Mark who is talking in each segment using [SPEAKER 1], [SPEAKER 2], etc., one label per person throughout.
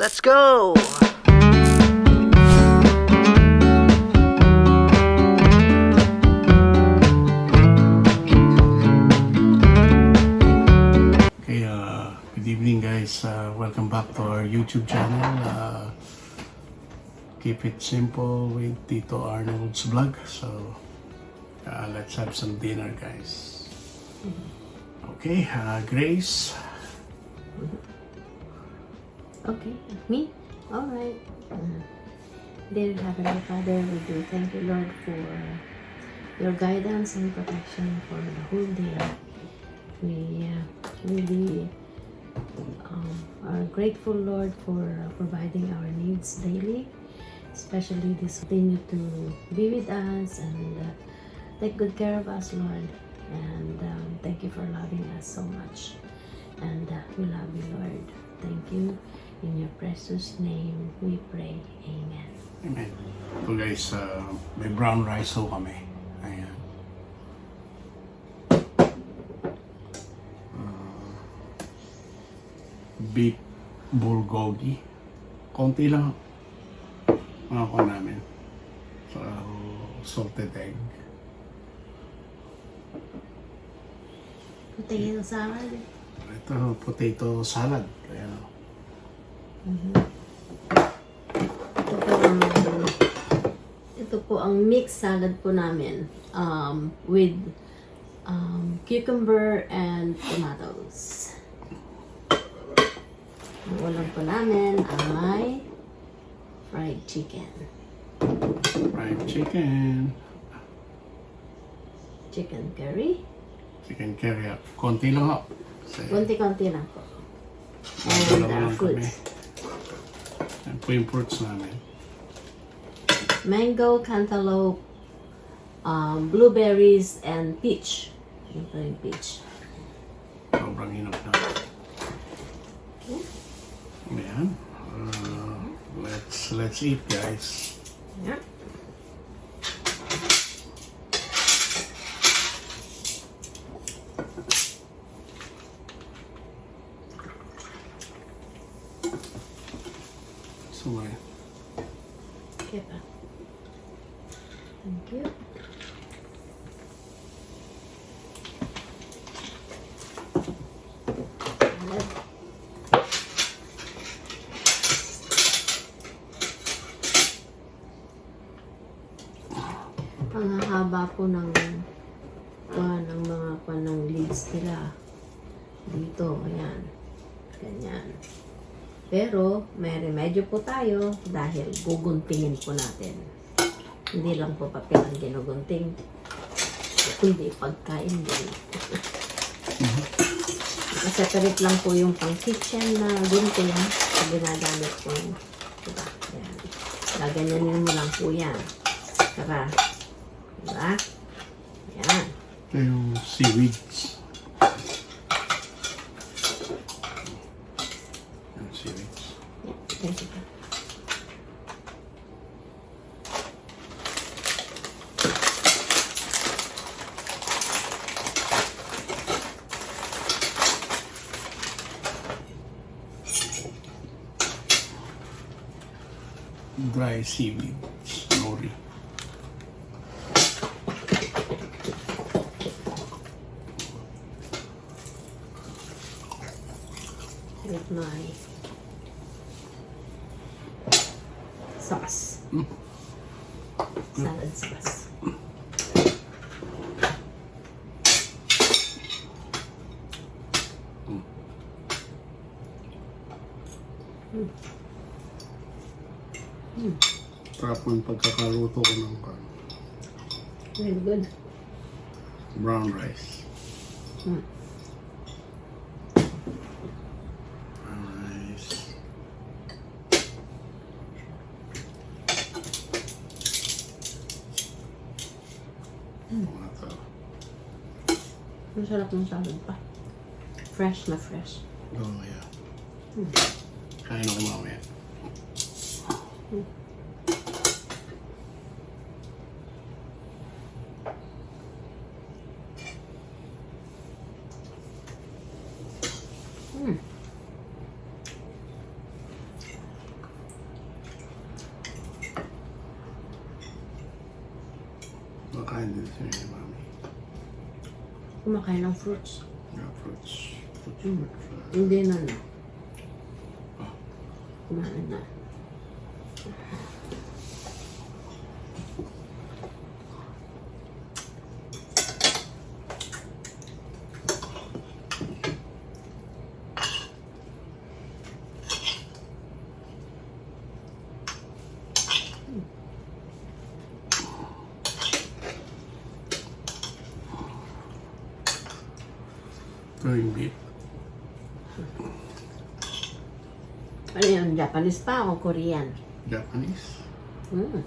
[SPEAKER 1] Let's go! Okay, good evening guys. Welcome back to our YouTube channel. Keep it simple with Tito Arnold's vlog. So, let's have some dinner guys. Okay, Grace.
[SPEAKER 2] Okay, me? Alright. Dear Heavenly Father, we do thank you, Lord, for your guidance and protection for the whole day. We really are grateful, Lord, for providing our needs daily, especially this. Continue to be with us and take good care of us, Lord. And thank you for loving us so much. And we love you, Lord. Thank you. In your precious name, we pray. Amen.
[SPEAKER 1] Amen. So guys, may brown rice ho kami. Ayan. Beef bulgogi. Konti lang mga ko namin. So, salted egg.
[SPEAKER 2] Potato salad.
[SPEAKER 1] Ito, potato salad. Ayan.
[SPEAKER 2] Ito po ang mixed salad po namin with cucumber and tomatoes. Ang ulam po namin ay fried chicken.
[SPEAKER 1] Fried chicken.
[SPEAKER 2] Chicken curry.
[SPEAKER 1] Chicken curry. Konti lang ho.
[SPEAKER 2] Konti-konti lang po. And fruits.
[SPEAKER 1] Yan po yung fruits namin.
[SPEAKER 2] Mango, cantaloupe, blueberries, and peach. Yan po yung peach.
[SPEAKER 1] Sobrang hinap na. Ayan. Let's eat guys.
[SPEAKER 2] Yeah.
[SPEAKER 1] Sorry.
[SPEAKER 2] Okay pa. Thank you. Ang haba po ng mga ng leads nila. Dito, ayan. Ganyan. Pero, may remedyo po tayo dahil guguntingin po natin. Hindi lang po papel ang ginugunting. Kundi pagkain din. Separate lang po yung pang-kitchen na gunting na ginagamit po. Diba? Ayan. Gaganyanin mo lang po yan. Tara. Diba? Ayan.
[SPEAKER 1] Ito yung seaweeds. Yung seaweeds.
[SPEAKER 2] Thank you.
[SPEAKER 1] Dry seaweeds. Nori.
[SPEAKER 2] With my sauce. Salad sauce.
[SPEAKER 1] Sarap po yung pagkakaluto ko ng
[SPEAKER 2] Very good.
[SPEAKER 1] brown rice. Brown rice. Ito.
[SPEAKER 2] Masarap ng salad pa. Fresh na fresh.
[SPEAKER 1] Oh, yeah. Kain ako mamaya. Sige, mami.
[SPEAKER 2] Kumakain ng fruits.
[SPEAKER 1] Yeah, fruits.
[SPEAKER 2] Mm. Hindi na na.
[SPEAKER 1] Ah.
[SPEAKER 2] Kumain na.
[SPEAKER 1] Ito yung beef.
[SPEAKER 2] Ano yun? Japanese pa o Korean?
[SPEAKER 1] Japanese.
[SPEAKER 2] Mm.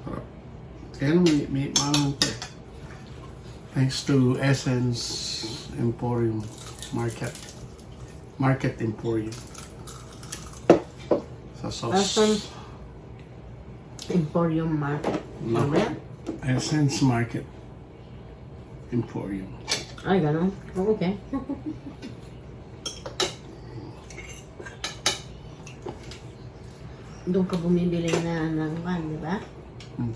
[SPEAKER 1] Sarap. Kaya may maanong ito eh. Thanks to Essence Emporium Market. Market Emporium. Sa sauce.
[SPEAKER 2] Essence Emporium Market.
[SPEAKER 1] No.
[SPEAKER 2] Korea?
[SPEAKER 1] Essence Market Emporium.
[SPEAKER 2] Ay, gano'n? Oh, okay. Doon ka bumibili na ng van, di ba?
[SPEAKER 1] Hmm.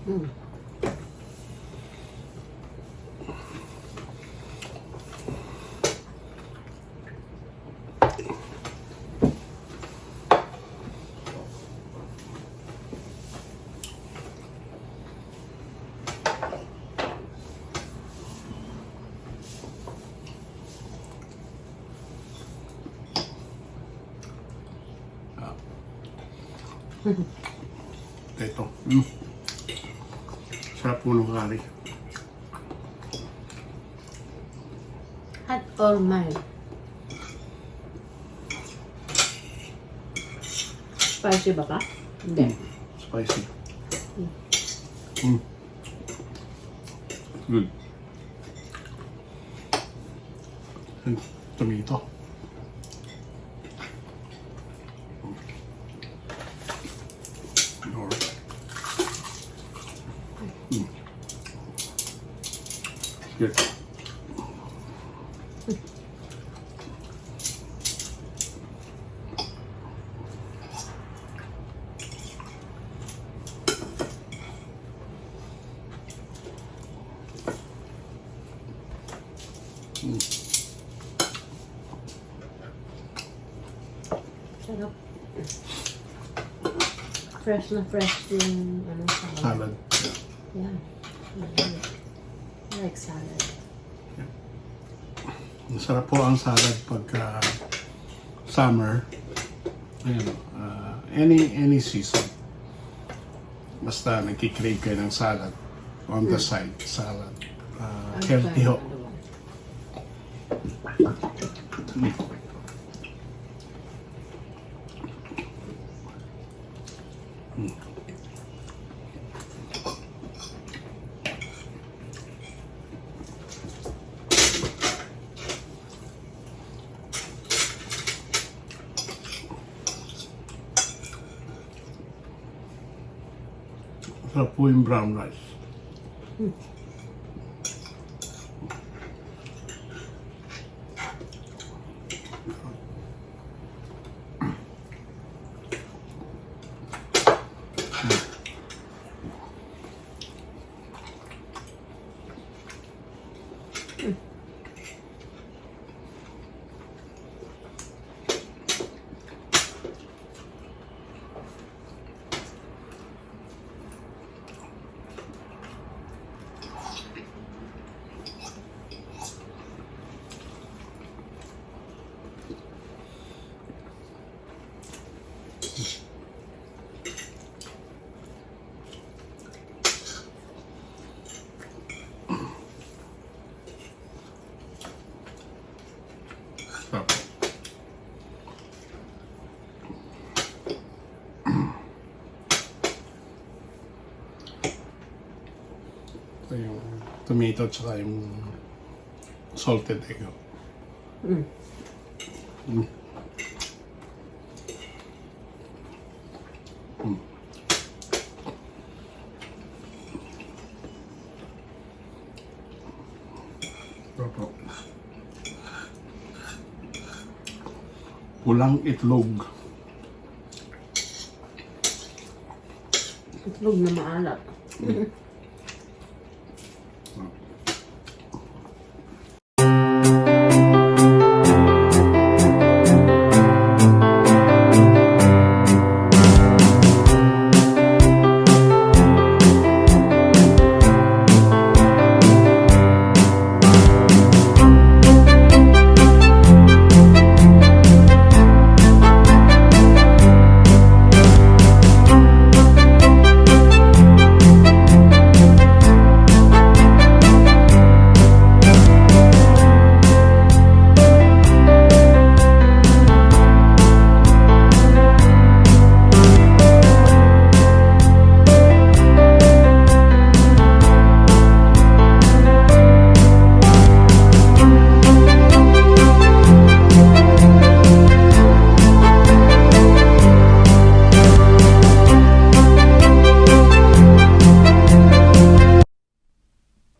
[SPEAKER 2] Mm.
[SPEAKER 1] Ito. Sarap po ng curry.
[SPEAKER 2] Hot or mild? Spicy ba ka? Hindi.
[SPEAKER 1] Spicy. Mm. Good. And tomato. Or, good.
[SPEAKER 2] Sarap. Fresh na fresh yung salad.
[SPEAKER 1] Salad.
[SPEAKER 2] Yeah. I like salad.
[SPEAKER 1] Masarap po ang salad pagka summer. Ayan, any season. Basta nagkikrave kayo ng salad. On the side, salad. Healthy ho. Sarap po yung brown rice. Sarap. Ito yung tomato tsaka yung salted egg.
[SPEAKER 2] Mm.
[SPEAKER 1] Mm. Mm. Walang itlog.
[SPEAKER 2] Itlog na maalat.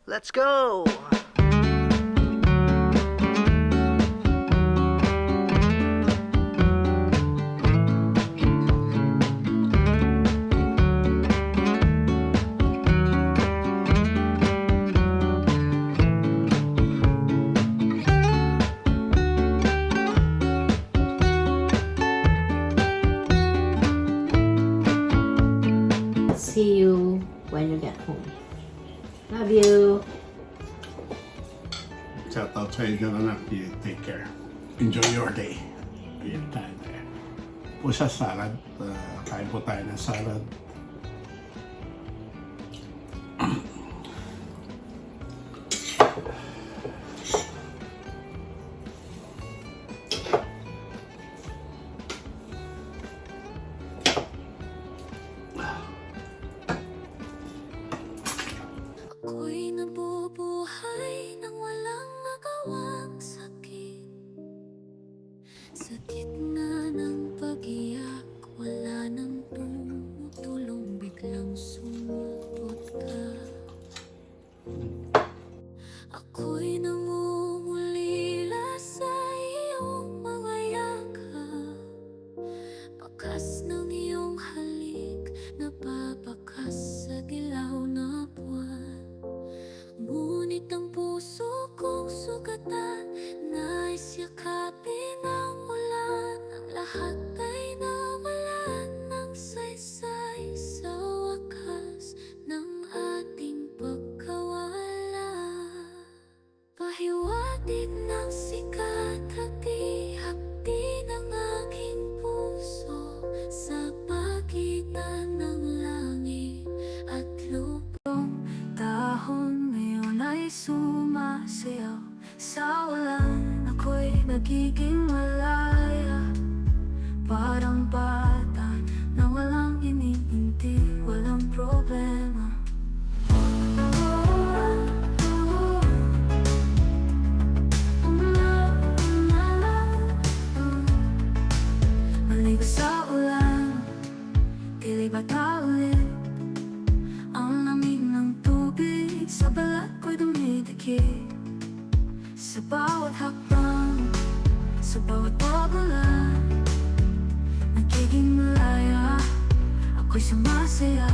[SPEAKER 3] Let's go!
[SPEAKER 2] See you when you get home. Love you.
[SPEAKER 1] Shout out sa inyo anak. You take care. Enjoy your day. Ayan tayo there. Po sa salad. Kain po tayo ng salad.
[SPEAKER 4] Ako'y nabubuhay nang walang magawang sakit. Sa gitna ng pag-iyak, wala nang tumutulong, biglang sumulpot ka. Ako'y namumulila sa iyong mga yakap, bakas ng iyong halik, napapakas sa dilaw na buwan. Ngunit ang puso kong sugatan, nais yakapin ang ulan. Ang lahat ay nawalan ng saysay sa wakas ng ating pagkawala. Pahiwatig ng sikat, hapdi-hapdi ng aking puso, sa pagitan ng langit at lupa. Dahon ngayon ay sumasayaw sa ulan. Ako'y nagiging malaya, parang bata na walang iniinti, walang problema. Maligo sa ulan, tila bata ulit. Ang lamig ng tubig sa balat ko'y dumidikit. Sa bawat hakbang, sa bawat pagulan, nagiging malaya, ako'y sumasaya.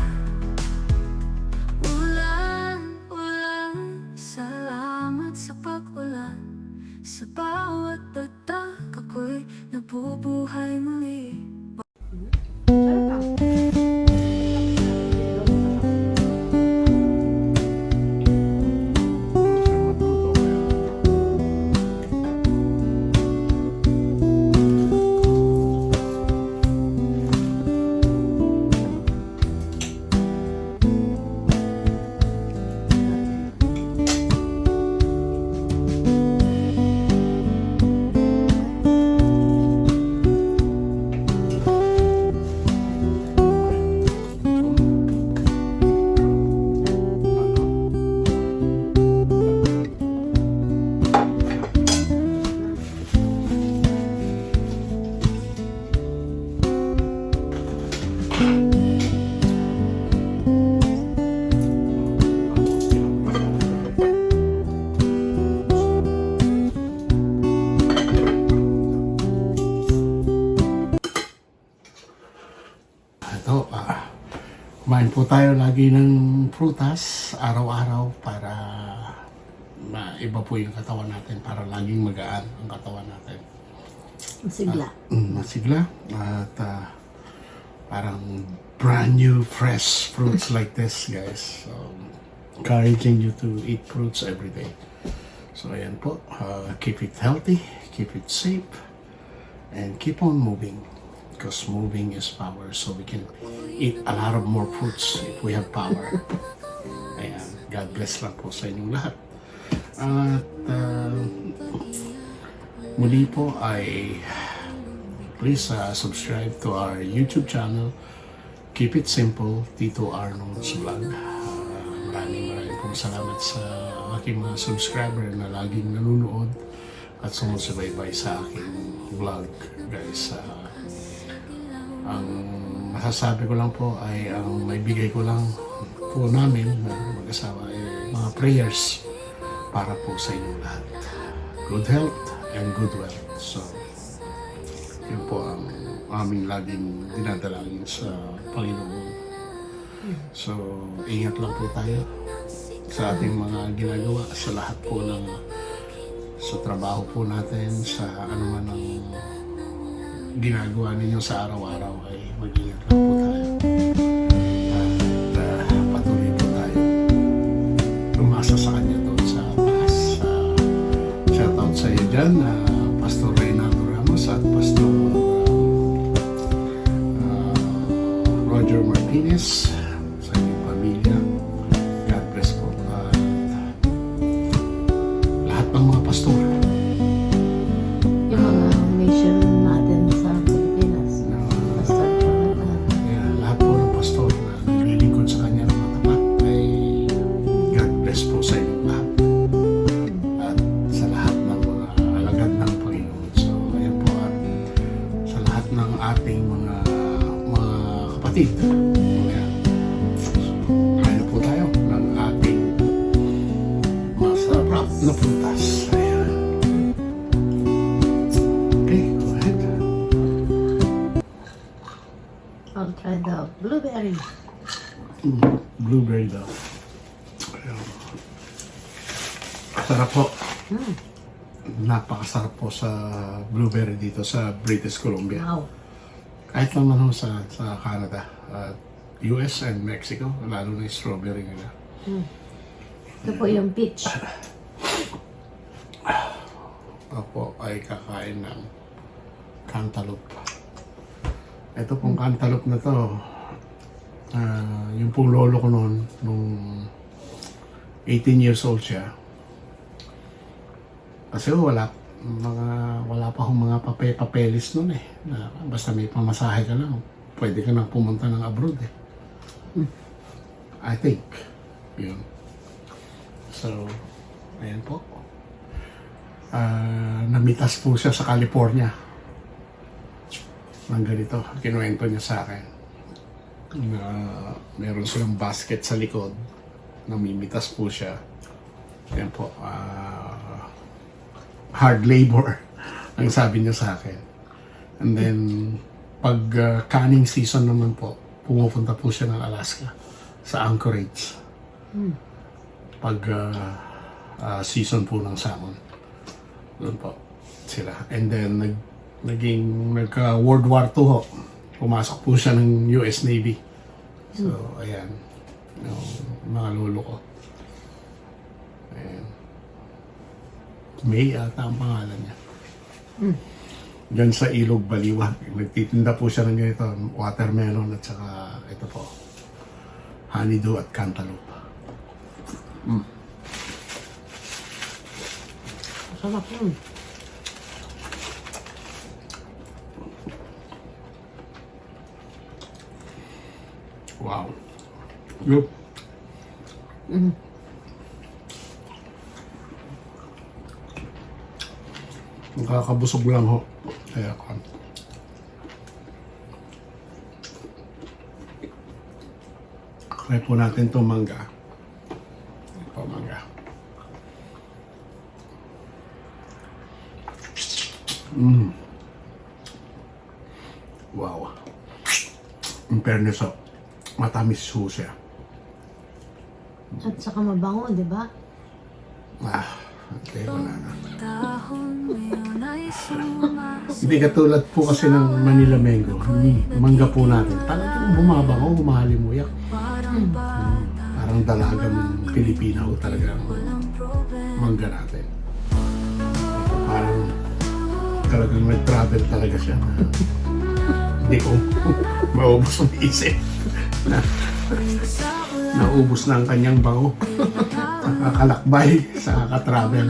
[SPEAKER 4] Ulan, ulan, salamat sa pag-ulan. Sa bawat tatak, ako'y nabubuhay muli.
[SPEAKER 1] ito, kumain po tayo lagi ng prutas araw-araw para maiba po yung katawan natin, para laging magaan ang katawan natin.
[SPEAKER 2] Masigla.
[SPEAKER 1] Masigla at parang brand new fresh fruits like this, guys. So, encouraging you to eat fruits every day. So ayan po, keep it healthy, keep it safe, and keep on moving, because moving is power. So we can eat a lot of more fruits if we have power. Ayan, God bless lang po sa inyong lahat. At muli po ay please subscribe to our YouTube channel. Keep it simple, Tito Arnold's Vlog. Maraming pong salamat sa aking mga subscriber na laging nanonood at sumusubaybay sa aking vlog, guys. Ang masasabi ko lang po ay ang may bigay ko lang po namin na mag-asawa ay mga prayers para po sa inyong lahat. Good health and good wealth. So, yun po ang aming laging dinadalangin sa Panginoon. So, ingat lang po tayo sa ating mga ginagawa, sa lahat po ng sa trabaho po natin, sa ano man ang ginagawa ninyo sa araw-araw, ay mag-ingat lang po tayo. At patuloy po tayo umasa sa Kanya doon sa taas. Shoutout sa iyo dyan, Pastor Reynaldo Ramos at Pastor Roger Martinez, sa inyong pamilya. God bless po. Lahat ng mga pastor.
[SPEAKER 2] Yung mga mission natin sa Pilipinas. Pastor Jonathan.
[SPEAKER 1] Lahat po ng pastor na naglilingkod sa kanya ng matapat ay God bless po sa inyong lahat. At sa lahat ng mga alagad ng Panginoon. So, ayan po, at sa lahat ng ating mga kapatid. Ayan. So, kaya po tayo ng ating masarap na prutas. Ayan. Okay, go ahead.
[SPEAKER 2] I'll try the blueberry.
[SPEAKER 1] Blueberry daw. Ayan. Sarap po. Napakasarap po sa blueberry dito sa British Columbia.
[SPEAKER 2] Wow.
[SPEAKER 1] Kahit naman ho sa Canada, US and Mexico, lalo na yung strawberry nila.
[SPEAKER 2] Ito po yung peach.
[SPEAKER 1] Ako ay kakain ng cantaloupe. Ito pong cantaloupe na to, yung pong lolo ko noon, nung 18 years old siya. Kasi wala pa akong mga papelis noon eh. Na basta may pamasahe ka lang, pwede ka nang pumunta ng abroad eh. I think. Yun. So, ayan po. Namitas po siya sa California. Nang ganito, kinuwento niya sa akin. Na meron silang basket sa likod. Namimitas po siya. Ayan po. Hard labor ang sabi niya sa akin. And then pag canning season naman po, pumupunta po siya ng Alaska sa Anchorage. Pag season po ng salmon, doon po sila. And then nagka World War II ho, pumasok po siya ng US Navy. So ayan, yung mga lolo ko. Ayan. May ata ang pangalan niya. Diyan sa Ilog Baliwag. Nagtitinda po siya ng ganito, watermelon at saka ito po, honeydew at cantaloupe.
[SPEAKER 2] Sarap yun.
[SPEAKER 1] Wow. Yup. Nakakabusog lang ho. Kaya ako. Try po natin itong mangga. Ito, mangga. Wow. In fairness, matamis ho siya.
[SPEAKER 2] At saka mabango, di ba?
[SPEAKER 1] Okay, wala na.
[SPEAKER 4] Dahon ngayon ay sumasaya.
[SPEAKER 1] Hindi katulad po kasi ng Manila Mango. Mangga po natin. Talagang bumabango, humahalimuyak.
[SPEAKER 4] Parang bata,
[SPEAKER 1] Parang dalagang Pilipina ho talaga ang
[SPEAKER 4] walang problema.
[SPEAKER 1] mangga natin. Parang talagang nag-travel talaga siya. Hindi ko maubos ang isip.
[SPEAKER 4] Sa ulan,
[SPEAKER 1] Naubos na ang kanyang bango. Nakakalakbay sa kaka-travel.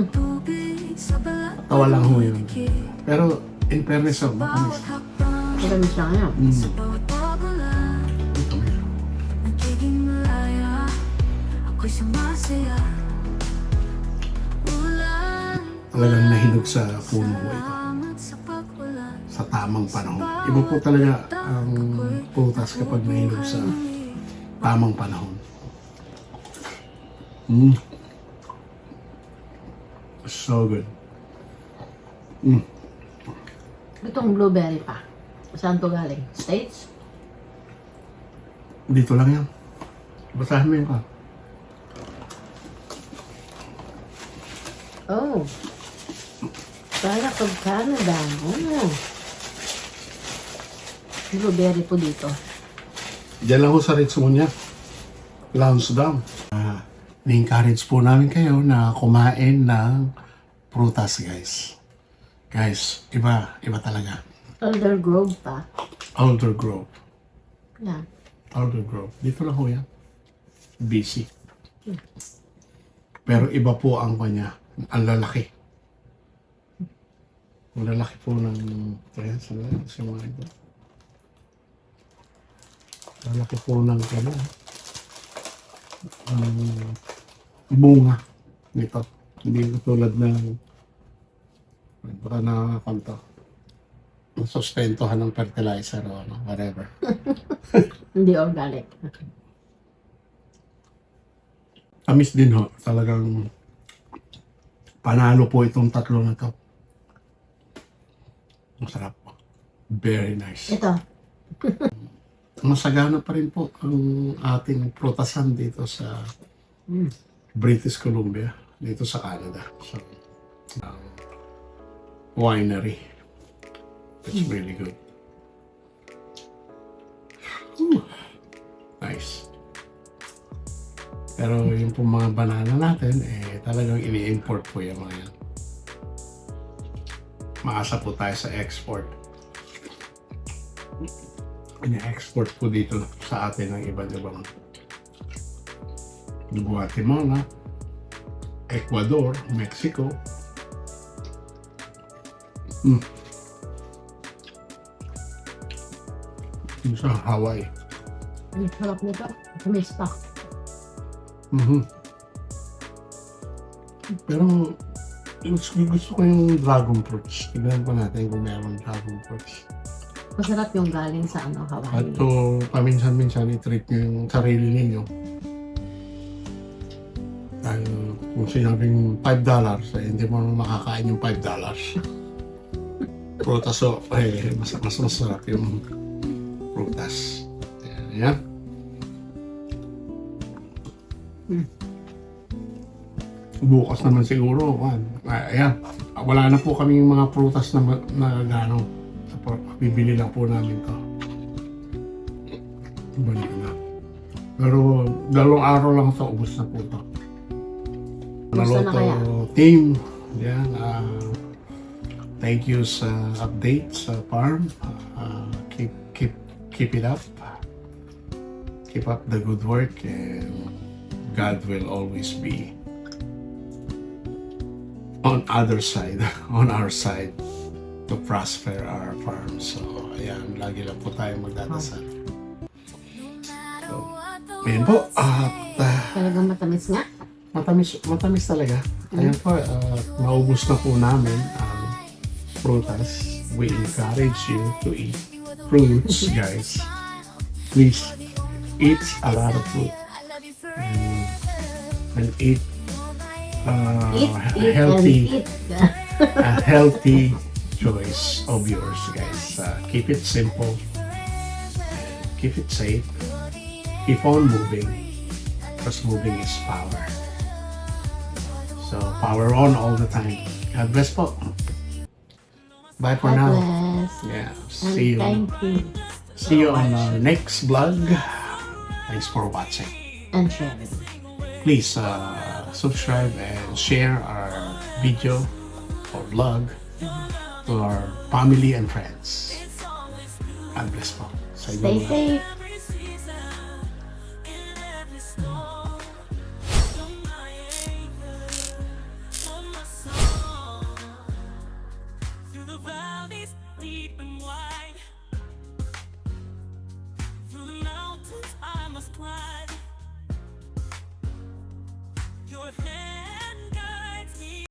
[SPEAKER 4] tubig sa balat.
[SPEAKER 1] Tawa lang ho yun. Pero in fairness, matamis.
[SPEAKER 2] Marami siya ngayon.
[SPEAKER 4] Bawat pagulan,
[SPEAKER 1] Matamis.
[SPEAKER 4] nagiging malaya. Ako'y sumasaya. Ulan,
[SPEAKER 1] Talagang nahinog sa puno ko ito.
[SPEAKER 4] salamat sa pag-ulan.
[SPEAKER 1] Sa tamang panahon. Iba po talaga ang prutas kapag nahinog sa tamang panahon. So good.
[SPEAKER 2] Itong blueberry pa. Saan to galing? States?
[SPEAKER 1] Dito lang yan. Basahin mo yun ka.
[SPEAKER 2] Oh. Kala pag Canada. Oh. Blueberry po dito.
[SPEAKER 1] Diyan lang ho sa Ritsumonia. Lansdowne. Ni-encourage po namin kayo na kumain ng prutas, guys. Guys, iba talaga.
[SPEAKER 2] Elder Grove pa.
[SPEAKER 1] Alder Grove.
[SPEAKER 2] Yan.
[SPEAKER 1] Alder Grove. Dito lang ho yan. BC. Pero iba po ang kanya. Ang lalaki. Ang lalaki po ng... Kaya sa mga ito. Ang lalaki po ng kanya. Bunga nito. Hindi tulad ng baka nakakanta. Sustentuhan ng fertilizer o ano, whatever.
[SPEAKER 2] Hindi organic.
[SPEAKER 1] Tamis din ho. Talagang panalo po itong tatlo na to. Masarap po. Very nice.
[SPEAKER 2] Ito.
[SPEAKER 1] Masagana pa rin po ang ating prutasan dito sa British Columbia, dito sa Canada. Sa winery. It's really good. Nice. Pero yung pong mga banana natin, talagang ini-import po yung mga yan. Maasa po tayo sa export. Ini-export po dito sa atin ng iba't ibang Guatemala, Ecuador, Mexico. Yung sa Hawaii.
[SPEAKER 2] Ang sarap nito. Tumis pa.
[SPEAKER 1] Pero gusto ko yung dragon fruits. Tignan po natin kung meron dragon fruits.
[SPEAKER 2] Masarap yung galing sa Hawaii.
[SPEAKER 1] At to, paminsan-minsan i-treat nyo yung sarili ninyo. Dahil kung sinabing $5, hindi mo makakain yung $5. Prutas mas masarap yung prutas. Ayan. Bukas naman siguro. Ayan. Wala na po kami mga prutas na gano'n. Bibili lang po namin to. Balik na. Pero 2 araw lang sa ubos na po to.
[SPEAKER 2] Basta na kaya?
[SPEAKER 1] Team. Yan. Thank you sa update sa farm. Keep it up. Keep up the good work and God will always be on our side to prosper our farm. So, ayan, lagi lang po tayo magdadasal. So, ayan po. At
[SPEAKER 2] Talagang matamis nga.
[SPEAKER 1] matamis talaga. Ayan po, maubos na po namin ang prutas. We encourage you to eat fruits, guys. Please, eat a lot of fruit. And eat
[SPEAKER 2] Eat
[SPEAKER 1] healthy.
[SPEAKER 2] and eat.
[SPEAKER 1] A healthy choice of yours, guys. Keep it simple. keep it safe, keep on moving, because moving is power. So, power on all the time. God bless po. Bye for
[SPEAKER 2] God
[SPEAKER 1] now.
[SPEAKER 2] bless.
[SPEAKER 1] Yeah,
[SPEAKER 2] And
[SPEAKER 1] see you.
[SPEAKER 2] thank you.
[SPEAKER 1] See you on our next vlog. Thanks for watching.
[SPEAKER 2] And sharing.
[SPEAKER 1] Please subscribe and share our video or vlog to our family and friends. God bless po. Sa
[SPEAKER 2] Stay
[SPEAKER 1] inyong lahat.
[SPEAKER 2] safe.
[SPEAKER 5] Through the valleys deep and wide, through the mountains I must climb.